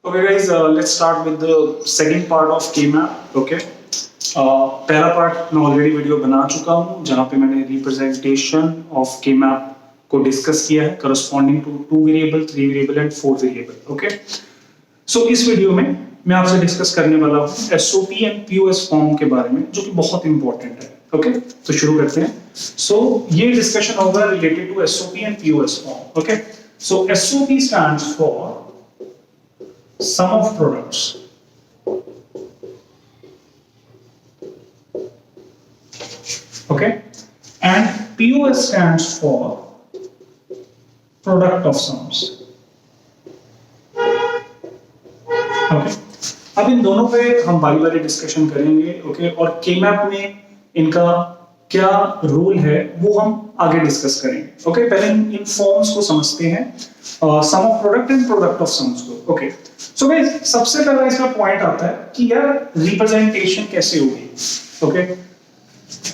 Okay guys, let's start with the second part of K-map. Okay. पहला part मैं already video बना चुका हूँ जहाँ पे मैंने रिप्रेजेंटेशन ऑफ K-map को डिस्कस किया है corresponding to 2 variable, 3 variable and 4 variable. Okay. So इस वीडियो में मैं आपसे डिस्कस करने वाला हूँ एसओपी एंड पीओएस फॉर्म के बारे में जो कि बहुत इंपॉर्टेंट है. ओके. तो शुरू करते हैं. सो ये डिस्कशन होगा related to SOP and POS form. Okay. So SOP stands for sum of products. Okay, and POS stands for product of sums. Okay, अब इन दोनों पे हम बारी बारी डिस्कशन करेंगे. ओके, और K-map में इनका क्या रोल है वो हम आगे डिस्कस करेंगे. ओके, पहले इन फॉर्म्स को समझते हैं, sum of product and product of sums को. ओके. सो गाइस, सबसे पहला इसका पॉइंट आता है कि यार रिप्रेजेंटेशन कैसे होगी. ओके,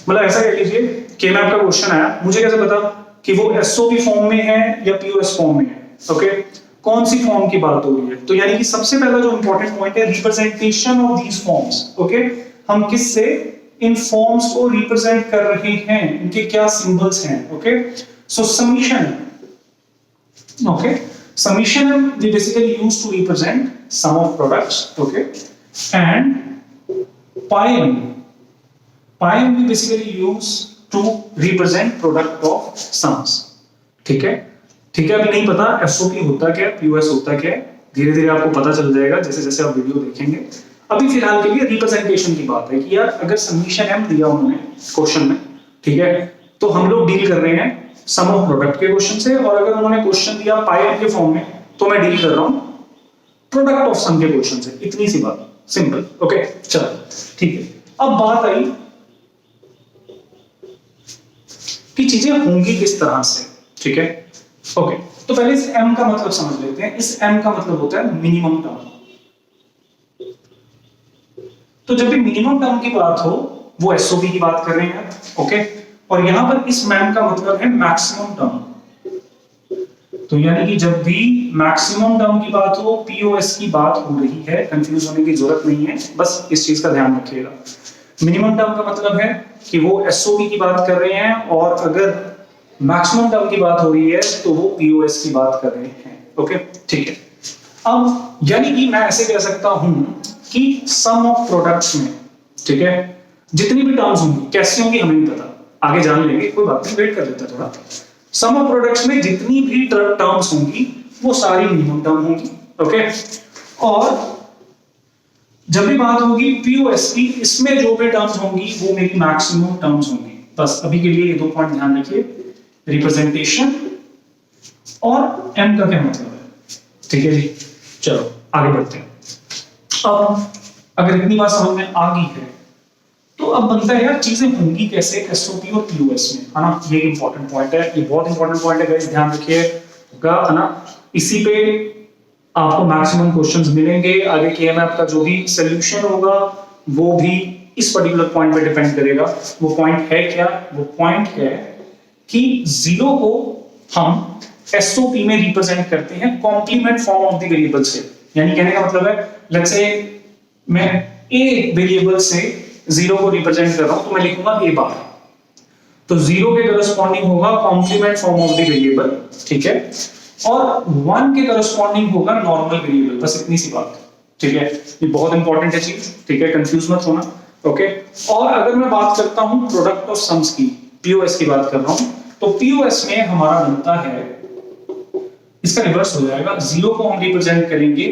मतलब ऐसा कह लीजिए K-map का क्वेश्चन आया, मुझे कैसे पता कि वो एसओपी फॉर्म में है या पीओएस फॉर्म में है. ओके, कौन सी फॉर्म की बात हो रही है. तो यानी कि सबसे पहला जो इंपॉर्टेंट पॉइंट है representation of these forms. Okay, हम किससे इन फॉर्म्स को रिप्रेजेंट कर रहे हैं, इनके क्या सिंबल्स हैं. Okay, so summation. Okay, summation we basically use to represent sum of products. Okay, and poem we basically use to represent product of sums. ठीक है. अभी नहीं पता एसओपी होता क्या, पीओएस होता क्या, धीरे धीरे आपको पता चल जाएगा जैसे जैसे आप वीडियो देखेंगे. अभी फिलहाल के लिए रिप्रेजेंटेशन की बात है कि यार अगर समीशन एम दिया उन्होंने क्वेश्चन में, ठीक है, तो हम लोग डील कर रहे हैं सम ऑफ प्रोडक्ट के क्वेश्चन से, और अगर उन्होंने क्वेश्चन दिया पाई के फॉर्म में तो मैं डील कर रहा हूं प्रोडक्ट ऑफ सम के क्वेश्चन से. इतनी सी बात, सिंपल. ओके, चलो ठीक है. अब बात आई कि चीजें होंगी किस तरह से. ठीक है. ओके, तो पहले इस एम का मतलब समझ लेते हैं. इस एम का मतलब होता है मिनिमम टर्म. तो जब भी मिनिमम टर्म की बात हो वो एसओपी की बात कर रहे हैं. ओके, और यहां पर इस मैम का मतलब है मैक्सिमम टर्म. तो यानी कि जब भी मैक्सिमम टर्म की बात हो, पीओएस की बात हो रही है, कंफ्यूज होने की जरूरत नहीं है, बस इस चीज का ध्यान रखिएगा. मिनिमम टर्म का मतलब है कि वो एसओपी की बात कर रहे हैं, और अगर मैक्सिमम टर्म की बात हो रही है तो वो पीओएस की बात कर रहे हैं. ओके, ठीक है. अब यानी कि मैं ऐसे कह सकता हूं कि सम ऑफ प्रोडक्ट्स में, ठीक है, जितनी भी टर्म्स होंगी, कैसी होंगी हमें नहीं पता, आगे जान लेंगे, कोई बात नहीं, वेट कर लेते थोड़ा. सम ऑफ प्रोडक्ट्स में जितनी भी टर्म्स होंगी वो सारी मिनिमम टर्म होंगी. ओके, और जब भी बात होगी पीओएस की, इसमें जो भी टर्म्स होंगी वो मेरी मैक्सिमम टर्म्स होंगी. बस अभी के लिए ये दो पॉइंट ध्यान रखिए, रिप्रेजेंटेशन और एम का क्या मतलब है. ठीक है जी, चलो आगे बढ़ते हैं. अब अगर इतनी बात समझ में आ गई है तो अब बनता है यार चीजें होंगी कैसे एसओपी और पीओएस में, है ना. ये इंपॉर्टेंट पॉइंट है, ये बहुत इंपॉर्टेंट पॉइंट है गाइस, ध्यान रखिएगा, है ना. इसी पे आपको मैक्सिमम क्वेश्चंस मिलेंगे. आगे K-map का जो भी सॉल्यूशन होगा वो भी इस पर्टिकुलर पॉइंट पे डिपेंड करेगा. वो पॉइंट है क्या? वो पॉइंट है कि जीरो को हम एसओपी में रिप्रेजेंट करते हैं complement form of the variable से. यानी कहने का मतलब है, लेट्स से मैं ए वेरिएबल से जीरो को रिप्रेजेंट कर रहा हूं तो मैं लिखूंगा ए बार. तो जीरो के करस्पॉन्डिंग होगा complement form of the variable, ठीक है, और वन के करस्पॉन्डिंग होगा नॉर्मल वेरिएबल. बस इतनी सी बात, ठीक है. ये बहुत इंपॉर्टेंट है चीज, ठीक है, कंफ्यूज मत होना. ओके, और अगर मैं बात करता हूं प्रोडक्ट ऑफ सम्स की, पीओएस की बात कर रहा हूं, तो पीओएस में हमारा बनता है, इसका रिवर्स हो जाएगा. जीरो को हम रिप्रेजेंट करेंगे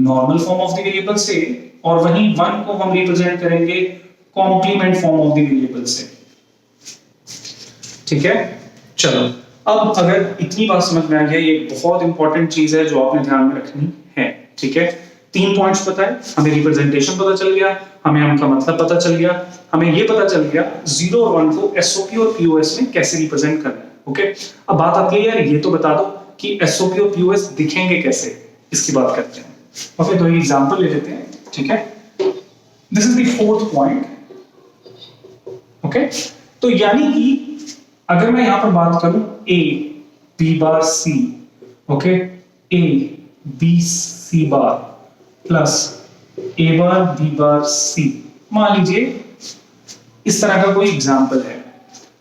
normal form of the variable से, और वहीं वन को हम रिप्रेजेंट करेंगे complement form of the variable से. ठीक है, चलो. अब अगर इतनी बात समझ में आ गई, ये बहुत इंपॉर्टेंट चीज है जो आपने ध्यान में रखनी है. ठीक है, 3 पॉइंट्स पता है हमें, रिप्रेजेंटेशन पता चल गया, हमें उनका मतलब पता चल गया, हमें ये पता चल गया जीरो और वन को एसओपी और पीओएस में कैसे रिप्रेजेंट करना है. ओके, अब बात आती है यार ये तो बता दो कि एसओपी और पीओएस दिखेंगे कैसे, इसकी बात करते हैं. ओके, तो ये एग्जांपल ले लेते हैं. ठीक है, this is the 4th point. Okay, तो यानी कि अगर मैं यहां पर बात करूं A B bar C, okay, A B C bar, plus A bar B bar C. मान लीजिए इस तरह का कोई एग्जांपल है।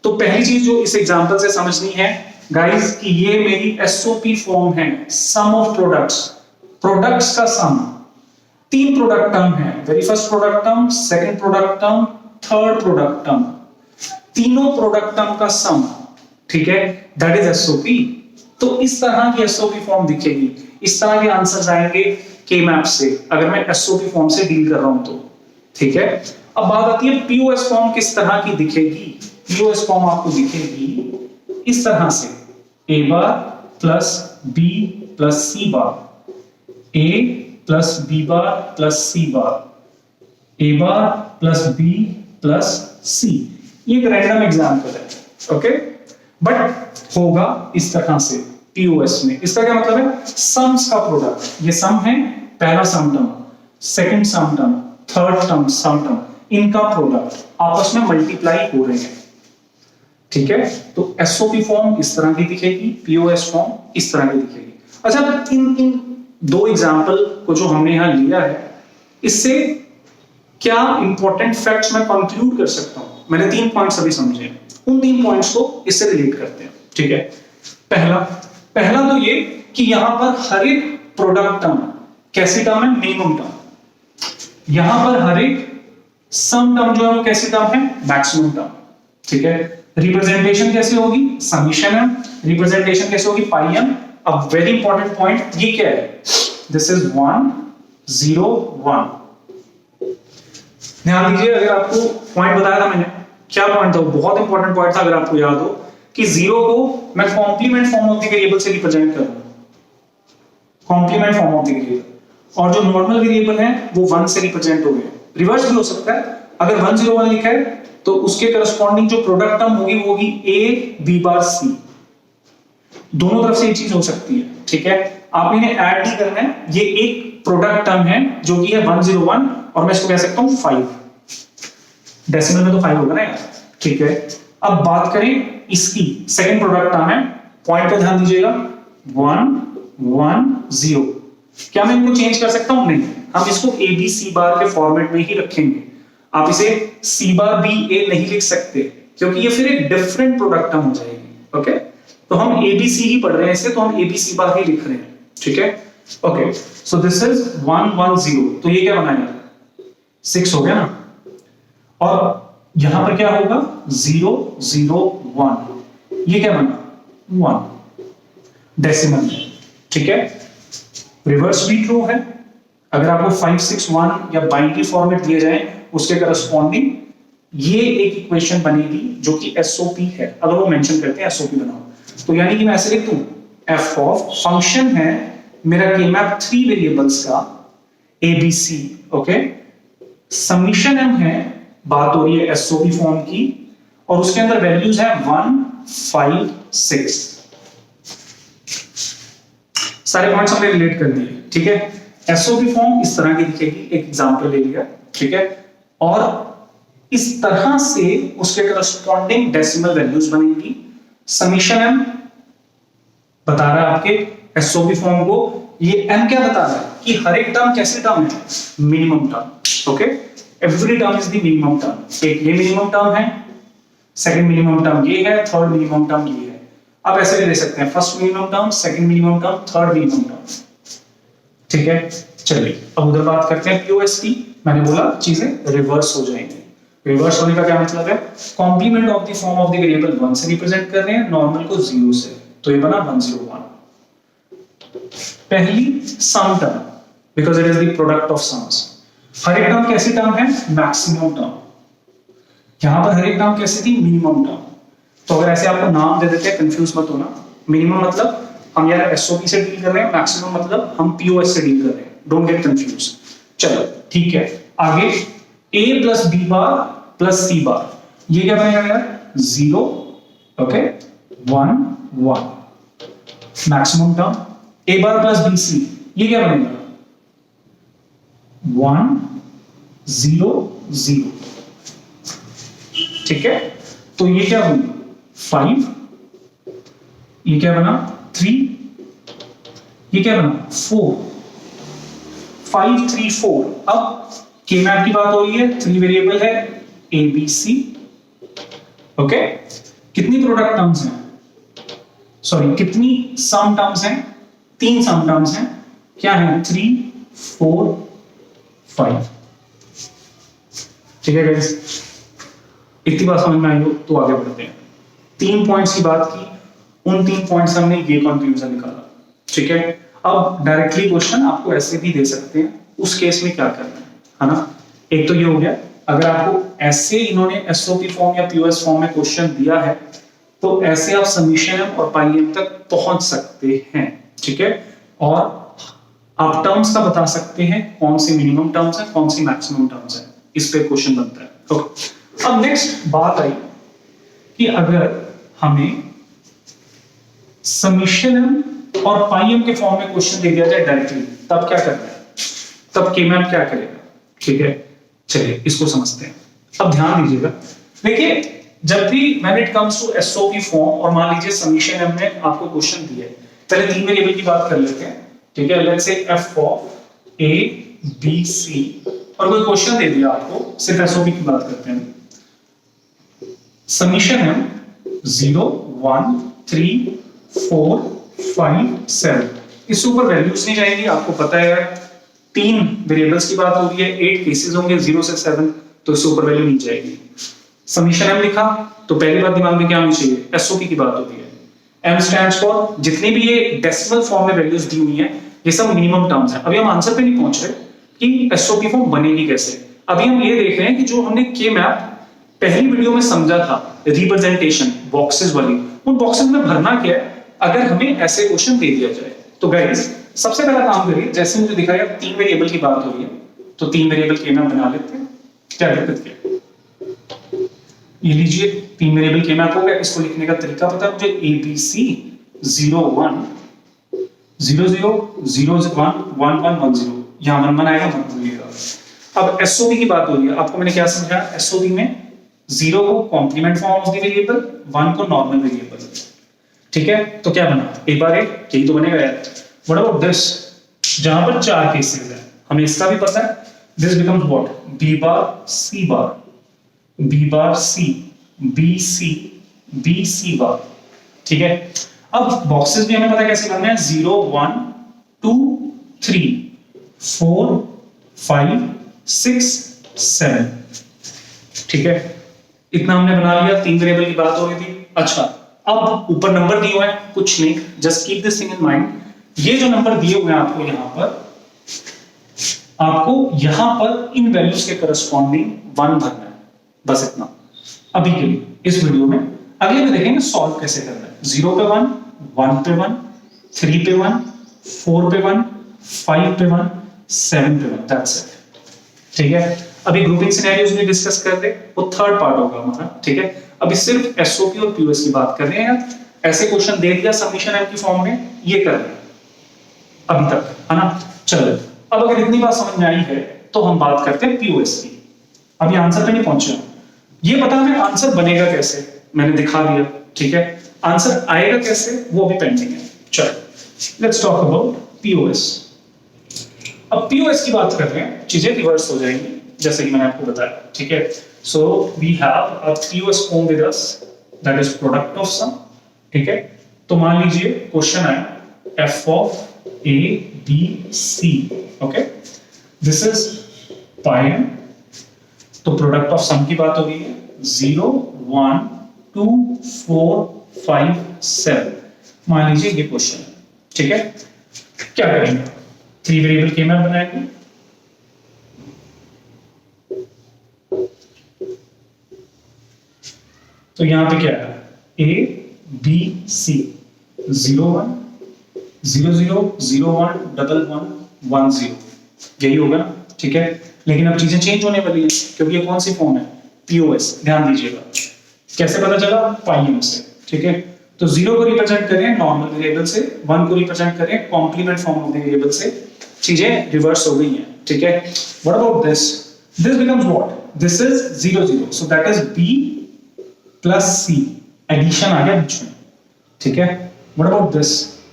तो पहली चीज जो इस एग्जांपल से समझनी है गाइस कि ये मेरी एसओपी फॉर्म है, सम ऑफ प्रोडक्ट्स, प्रोडक्ट्स का सम। तीन प्रोडक्ट टर्म है, very first product term, second product term, third product term, तीनों प्रोडक्ट टर्म का सम, ठीक है, दैट इज एसओपी। तो इस तरह की एसओपी फॉर्म दिखेगी, इस तरह के आंसर्स आएंगे के मैप से, अगर मैं एसओपी फॉर्म से डील कर रहा हूं तो, ठीक है। अब बात आती है पीओएस फॉर्म किस तरह की दिखेगी। पीओएस फॉर्म आपको दिखेगी इस तरह से, ए बार प्लस बी प्लस सी बार, ए plus B bar plus C बार, ए बार प्लस बी प्लस सी। ये एक रैंडम एग्जांपल है, ओके, बट होगा इस तरह से पीओएस में। इसका क्या मतलब है, सम्स का प्रोडक्ट, ये सम है, पहला sum term, second sum term, third term sum term, इनका प्रोडक्ट आपस में मल्टीप्लाई हो रहे हैं, ठीक है। तो एसओपी फॉर्म इस तरह की दिखेगी, पीओएस फॉर्म इस तरह की दिखेगी। अच्छा, इन दो एग्जांपल को जो हमने यहां लिया है, इससे क्या इंपॉर्टेंट फैक्ट्स मैं कंक्लूड कर सकता हूं। मैंने 3 पॉइंट्स अभी समझे, उन 3 पॉइंट्स को इससे रिलेट करते हैं, ठीक है। पहला तो ये कि यहां पर हर एक प्रोडक्ट टर्म कैसी टर्म है, मिनिमम टर्म। यहां पर हर एक सम टर्म जो है वो कैसी टर्म है, मैक्सिमम टर्म, ठीक है। रिप्रेजेंटेशन कैसे होगी, समेशन है, रिप्रेजेंटेशन कैसे होगी, पाई एम। अब वेरी इंपॉर्टेंट पॉइंट ये क्या है, दिस इज 1 0 1। ध्यान दीजिए, अगर आपको पॉइंट बताया था मैंने, क्या पॉइंट था, बहुत इंपॉर्टेंट पॉइंट था, अगर आपको याद हो कि 0 को मैं complement form of the variable से रिप्रेजेंट करूंगा, complement form of the variable, और जो नॉर्मल वेरिएबल है वो 1 से रिप्रेजेंट हो गया। रिवर्स भी हो सकता है, अगर 1 0 1 लिखा है तो उसके करस्पॉन्डिंग जो प्रोडक्ट टर्म होगी वो होगी ए बी बार सी। दोनों तरफ से ये चीज हो सकती है, ठीक है। आप इन्हें ऐड नहीं करना है, ये एक प्रोडक्ट टर्म है जो कि है 1 0 1, और मैं इसको कह सकता हूं 5, डेसिमल में तो 5 होगा ना यार, ठीक है। अब बात करें इसकी, सेकंड प्रोडक्ट टर्म है, पॉइंट पे ध्यान दीजिएगा, 1 1 0। क्या मैं इनको चेंज कर सकता हूं, नहीं, हम इसको ए बी सी बार के फॉर्मेट में ही रखेंगे। आप इसे सी बार बी ए नहीं लिख सकते, क्योंकि ये फिर एक डिफरेंट प्रोडक्ट टर्म हो जाएगी, ओके। तो हम ए बी सी ही पढ़ रहे हैं इसे, तो हम ए बी सी बार ही लिख रहे हैं, ठीक है, ओके। सो दिस इज 1 1 0, तो ये क्या बनाएगा, 6 हो गया ना। और यहां पर क्या होगा, 0 0 1, ये क्या बना, 1 डेसिमल में, ठीक है। रिवर्स भी ट्रू है, अगर आपको 5 6 1 या बाइनरी फॉर्मेट दिए जाए उसके करस्पॉन्डिंग ये एक इक्वेशन बनेगी जो कि एसओपी है, अगर वो मेंशन करते हैं एसओपी बनाओ। तो यानी कि मैं ऐसे लिख दूं, एफ ऑफ फंक्शन है मेरा के मैप 3 वेरिएबल्स का एबीसी, ओके, समीशन एम है, बात हो रही है एसओपी फॉर्म की, और उसके अंदर वैल्यूज है 1 5 6। सारे पॉइंट्स हमने रिलेट कर दिए, ठीक है। एसओपी फॉर्म इस तरह की दिखेगी, एक एग्जांपल ले लिया, ठीक है, और इस तरह से उसके करस्पॉन्डिंग डेसिमल वैल्यूज बनेंगी। समीशन एम बता रहा है आपके एसओपी फॉर्म को, ये एम क्या बता रहा है कि हर एक टर्म कैसी टर्म है, minimum term, okay. Every term is the minimum term. एक ये मिनिमम टर्म है, सेकंड मिनिमम टर्म ये है, थर्ड मिनिमम टर्म ये है। आप ऐसे भी दे सकते हैं, first minimum term, second minimum term, third minimum term, ठीक है। चलिए अब उधर बात करते हैं पीओएस की। मैंने बोला चीजें रिवर्स हो जाएंगी। रिवर्स होने का क्या मतलब है, complement of the form of the variable 1 से रिप्रेजेंट कर रहे हैं, नॉर्मल को 0 से, तो ये बना 1 0 1। पहली sum term, because it is the product of sums. हर एक टर्म कैसी टर्म है, मैक्सिमम टर्म। यहां पर हर एक टर्म कैसी थी, मिनिमम टर्म। तो अगर ऐसे आपको नाम दे देते हैं, कंफ्यूज मत होना। मिनिमम मतलब हम यार एसओपी से डील कर रहे हैं, मैक्सिमम मतलब हम पीओएस से डील कर रहे हैं, डोंट गेट कंफ्यूज। चलो ठीक है, आगे a plus B bar plus C bar, ये क्या बनेगा यार, 0, okay, 1 1। Maximum term a bar plus B C, ये क्या बनेगा, 1 0 0, ठीक है। तो ये क्या हुई, 5, ये क्या बना 3, ये क्या बना 4, 5 3 4। अब के मैप की बात हो रही है, 3 वेरिएबल है ए बी सी। ओके, कितनी प्रोडक्ट टर्म्स हैं, सॉरी कितनी सम टर्म्स हैं, 3 सम टर्म्स हैं। क्या है, 3 4 5। ठीक है गाइस, इतनी बात समझ में आई हो तो आगे बढ़ते हैं। 3 पॉइंट्स की बात की, उन 3 पॉइंट्स हमने ये कंक्लूजन निकाला। ठीक है, अब डायरेक्टली क्वेश्चन आपको ऐसे भी दे सकते हैं, उस केस में क्या करना है ना। एक तो ये हो गया, अगर आपको ऐसे इन्होंने एसओपी फॉर्म या पीओएस फॉर्म में क्वेश्चन दिया है तो ऐसे आप समीशन एम और पाई एम तक पहुंच सकते हैं। ठीक है, और आप टर्म्स का बता सकते हैं, कौन सी मिनिमम टर्म्स है, कौन सी मैक्सिमम टर्म्स है, इस पे क्वेश्चन बनता है। ओके, अब नेक्स्ट बात आई कि अगर हमें समीशन एम और पाई एम के फॉर्म में क्वेश्चन दे दिया जाए डायरेक्टली, तब क्या करना है, तब के मैप क्या करेगा। ठीक है, चलिए इसको समझते हैं। अब ध्यान दीजिएगा, देखिए जब भी when it comes to SOP form और मान लीजिए समीशन एम ने आपको क्वेश्चन दिया है, पहले 3 वेरिएबल की बात कर लेते हैं। ठीक है, let's say F of A B C, और कोई क्वेश्चन दे दिया आपको, सिर्फ एसओपी की बात करते हैं। समीशन एम 0 1 3 4 5 7, इससे ऊपर वैल्यूज नहीं जाएंगी, आपको पता है 3 वेरिएबल्स की बात हो रही है, 8 केसेस होंगे 0 से 7, तो इससे ऊपर वैल्यू नहीं जाएगी। समीशन एम लिखा तो पहली बात दिमाग में क्या होनी चाहिए, एसओपी की बात होती है। एम स्टैंड्स फॉर, जितनी भी ये डेसिमल फॉर्म में वैल्यूज दी हुई हैं, ये सब मिनिमम टर्म्स हैं। अभी हम आंसर पे नहीं पहुंच रहे कि एसओपी फॉर्म बनेगी कैसे, अभी हम ये देख रहे हैं कि जो हमने के मैप पहली वीडियो में समझा था, रिप्रेजेंटेशन बॉक्सेस वाली, उन बॉक्सेस में भरना क्या है अगर हमें ऐसे क्वेश्चन दे दिया जाए। तो गाइस सबसे पहला काम करिए, जैसे मुझे दिखाया 3 वेरिएबल की बात हो रही है, तो 3 वेरिएबल के मैप बना लेते हैं। क्या दिक्कत है, ये लीजिए 3 वेरिएबल के मैप हो गया। इसको लिखने का तरीका पता है मुझे, ए बी सी 0 1 0 0 0 1 1 1 1 0, यहां 1 1 आएगा, मत भूलिएगा। अब एसओपी की बात हो रही है, आपको मैंने क्या समझाया, एसओपी में 0 को complement form of the variable, 1 को नॉर्मल वेरिएबल। ठीक है, तो क्या बना, एक बार एक, यही तो बनेगा यार। व्हाट अबाउट दिस, जहां पर 4 केसेस है, हमें इसका भी पता है, this becomes what, B bar C bar, B bar C, B C bar. ठीक है, अब बॉक्सेस भी हमें पता है कैसे करना है, 0 1 2 3 4 5 6 7। ठीक है, इतना हमने बना लिया, 3 वेरिएबल की बात हो रही थी। अच्छा, अब ऊपर नंबर दिए हुए हैं, कुछ नहीं, just keep this thing in mind. ये जो नंबर दिए हुए हैं आपको यहां पर, आपको यहां पर इन वैल्यूज के करस्पॉन्डिंग 1 भरना है, बस इतना अभी के लिए इस वीडियो में। अगले में देखेंगे सॉल्व कैसे करना है। 0 पे 1, 1 पे 1, 3 पे 1, 4 पे 1, 5 पे 1, 7 पे 1, दैट्स इट। ठीक है, अभी ग्रुपिंग सिनेरियोज भी डिस्कस कर दे, वो थर्ड पार्ट होगा हमारा। ठीक है, अभी सिर्फ एसओपी और पीओएस की बात कर रहे हैं यार। ऐसे क्वेश्चन दे दिया समीशन एम की फॉर्म में, ये कर रहे हैं अभी तक, है ना। चलो, अब अगर इतनी बात समझ में आई है तो हम बात करते हैं पीओएस की। अभी आंसर पे नहीं पहुंचे, ये पता हमें आंसर बनेगा कैसे, मैंने दिखा दिया। ठीक है, आंसर आएगा कैसे वो अभी पेंडिंग है। चलो लेट्स टॉक अबाउट पीओएस। अब पीओएस की बात कर रहे हैं, चीजें रिवर्स हो जाएंगी जैसे कि मैंने आपको बताया। ठीक है, so we have a POS form with us, that is product of sum. ठीक है, तो मान लीजिए क्वेश्चन आया F of A B C. Okay, this is pi M, तो प्रोडक्ट ऑफ सम की बात हो रही है, 0 1 2 4 5 7। मान लीजिए ये क्वेश्चन है। ठीक है, क्या करेंगे, 3 वेरिएबल के मैप बनाएंगे। तो यहां पे क्या है, ए बी सी 0 1 0 0 0 1 1 1 1 0, यही होगा ना। ठीक है, लेकिन अब चीजें चेंज होने वाली है क्योंकि ये कौन सी फॉर्म है, पीओएस। ध्यान दीजिएगा, कैसे पता चला, पाई एम से। ठीक है, तो 0 को रिप्रेजेंट करें नॉर्मल वेरिएबल से, 1 को रिप्रेजेंट करें complement form of the variable से, चीजें रिवर्स हो गई हैं। ठीक है, what about this, this becomes what, this is 0 0, so that is B plus C, addition आ गया बीच में। ठीक है, what about this,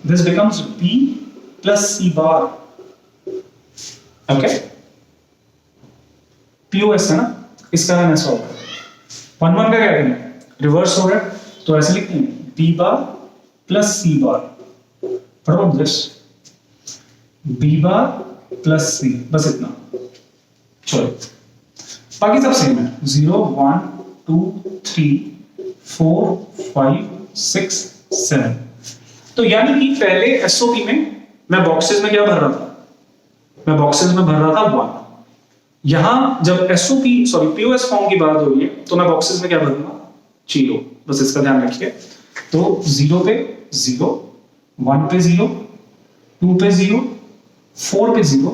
this becomes B plus C bar, okay, POS है ना, इसका मैंने ऐसा होगा 1 1 का क्या करना है, रिवर्स हो रहा है, तो ऐसे लिखते हैं बी बार प्लस सी बार, बराबर दिस बी बार प्लस सी, बस इतना। चलो बाकी सब सेम है, 0 1 2 3 4 5 6 7। तो यानी कि पहले एसओपी में मैं बॉक्सेस में क्या भर रहा था, मैं बॉक्सेस में भर रहा था 1। यहां जब एसओपी सॉरी पीओएस फॉर्म की बात हो रही है तो मैं बॉक्सेस में क्या भरूंगा, 0, बस इसका ध्यान रखिए। तो 0 पे 0, 1 पे 0, 2 पे 0, 4 पे 0,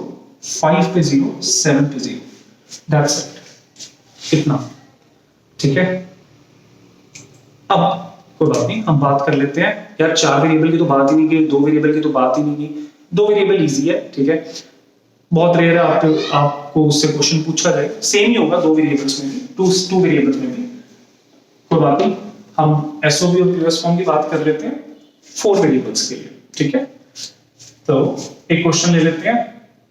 5 पे 0, 7 पे 0, दैट्स इट, इतना, ठीक है। अब कोई बात नहीं, हम बात कर लेते हैं यार, 4 वेरिएबल की तो बात ही नहीं की, 2 वेरिएबल की तो बात ही नहीं की। 2 वेरिएबल इजी है, ठीक है, बहुत रेयर है आपको उससे क्वेश्चन पूछा जाए, सेम ही होगा 2 वेरिएबल्स में भी, 2 वेरिएबल्स में भी, कोई बात नहीं। हम एसओबी और पीओएस फॉर्म की बात कर लेते हैं 4 वेरिएबल्स के लिए, ठीक है। तो एक क्वेश्चन ले लेते हैं,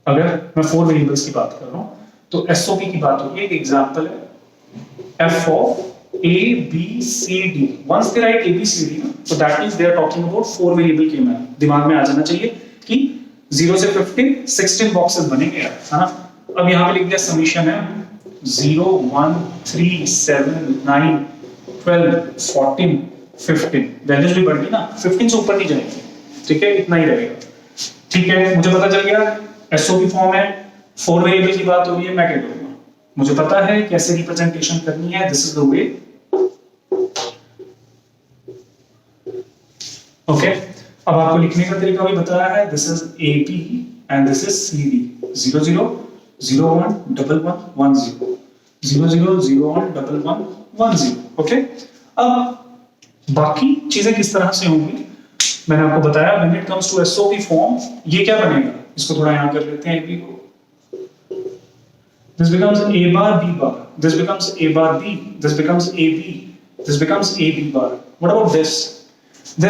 अगर मैं 4 वेरिएबल्स की बात कर रहा हूं तो एसओबी की बात होगी, एक एग्जांपल है F of A B C D, once they write A B C D, so that means they are talking about 4 variable के मैन, दिमाग में आ जाना चाहिए कि 0 से 15 16 बॉक्सेस बनेंगे यार, है ना। अब यहाँ पे लिख दिया समीशन है 0 1 3 7 9 12 14 15, वैल्यूज भी बढ़ गई ना, 15 से ऊपर नहीं जाएगी, ठीक है, इतना ही रहेगा, ठीक है। मुझे पता चल गया एसओपी फॉर्म है, 4 वेरिएबल की बात हो रही है, मैं क्या करूंगा, मुझे पता है कैसे रिप्रेजेंटेशन करनी है, this is the way, okay. अब आपको लिखने का तरीका भी बताया है, this is AP and this is CD, 0 0 0 1 1 1 1 0 0 0 0 1 1 1 1 0, okay. अब बाकी चीजें किस तरह से होंगी मैंने आपको बताया, when it comes to SOP form ये क्या बनेगा, इसको थोड़ा यहां कर लेते हैं, एपी को, this becomes a bar b bar, this becomes a bar b, this becomes a b, this becomes a b bar. What about this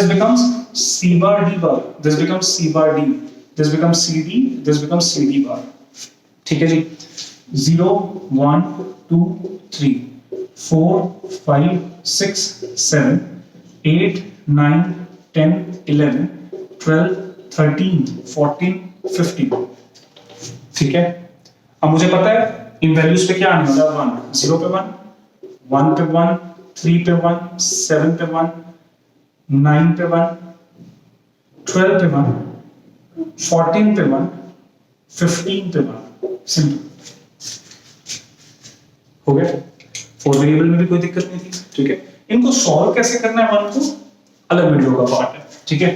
becomes c bar d bar, this becomes c bar d, this becomes c d, this becomes c d bar, ठीक है जी। 0 1 2 3 4 5 6 7 8 9 10 11 12 13 14 15, ठीक है। अब मुझे पता है इन values पे क्या आने वाला है, 1 0 पे 1 1 पे 1 3 पे 1 7 पे 1 9 पे 1 12 पे 1 14 पे 1 15 पे 1, सिंपल हो गया। 4 वेरिएबल में भी कोई दिक्कत नहीं थी, ठीक है। इनको सॉल्व कैसे करना है 1 को अलग वीडियो का पार्ट है, ठीक है।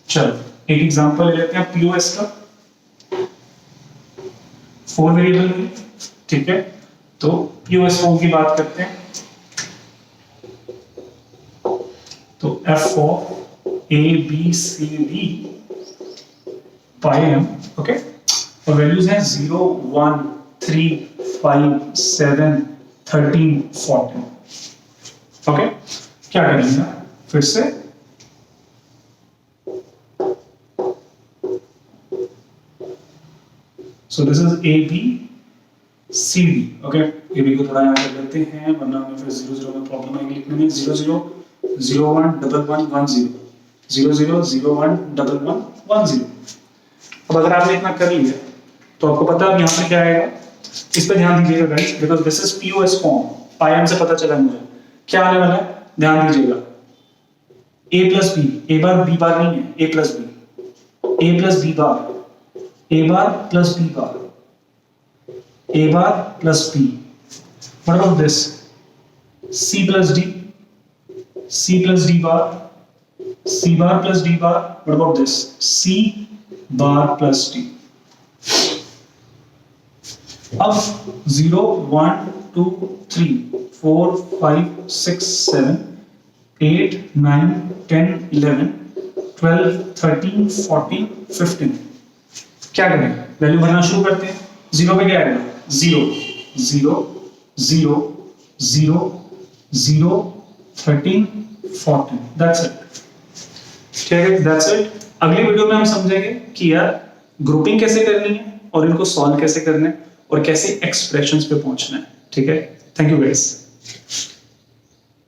चलो एक एग्जांपल ले लेते हैं पीओएस का, 4 वेरिएबल में, ठीक है। तो पीओएस फॉर्म की बात करते हैं, तो F of A B C D pi M, okay, और वैल्यूज हैं 0 1 3 5 7 13 14, ओके। क्या करेंगे फिर से, so this is a b c d, okay, a b को थोड़ा यहाँ कर लेते हैं वरना हमें फिर 0 0 में प्रॉब्लम आएगी लिखने में, 0 0 0 1 1 1 1 0 0 0 0 1 1 1 1 0। अब अगर आपने इतना कर लिया तो आपको पता है यहाँ पे क्या आएगा, इस पे ध्यान दीजिएगा guys, because this is POS form, पाई से पता चला मुझे क्या आने वाला है, ध्यान दीजिएगा, a plus B, A bar B bar नहीं है, a plus B, a plus B bar, a bar plus b bar, a bar plus b. What about this? C plus d, c plus d bar, c bar plus d bar. What about this? C bar plus d. अब 0 1 2 3 4 5 6 7 8 9 10 11 12 13 14 15, क्या करें, value भरना शुरू करते हैं। 0 पे क्या आएगा, 0 0 0 0 0 13 14, दैट्स इट, ठीक है, दैट्स इट। अगली वीडियो में हम समझेंगे कि यार ग्रुपिंग कैसे करनी है, और इनको सॉल्व कैसे करना है और कैसे एक्सप्रेशंस पे पहुंचना है। ठीक है, थैंक यू गाइस।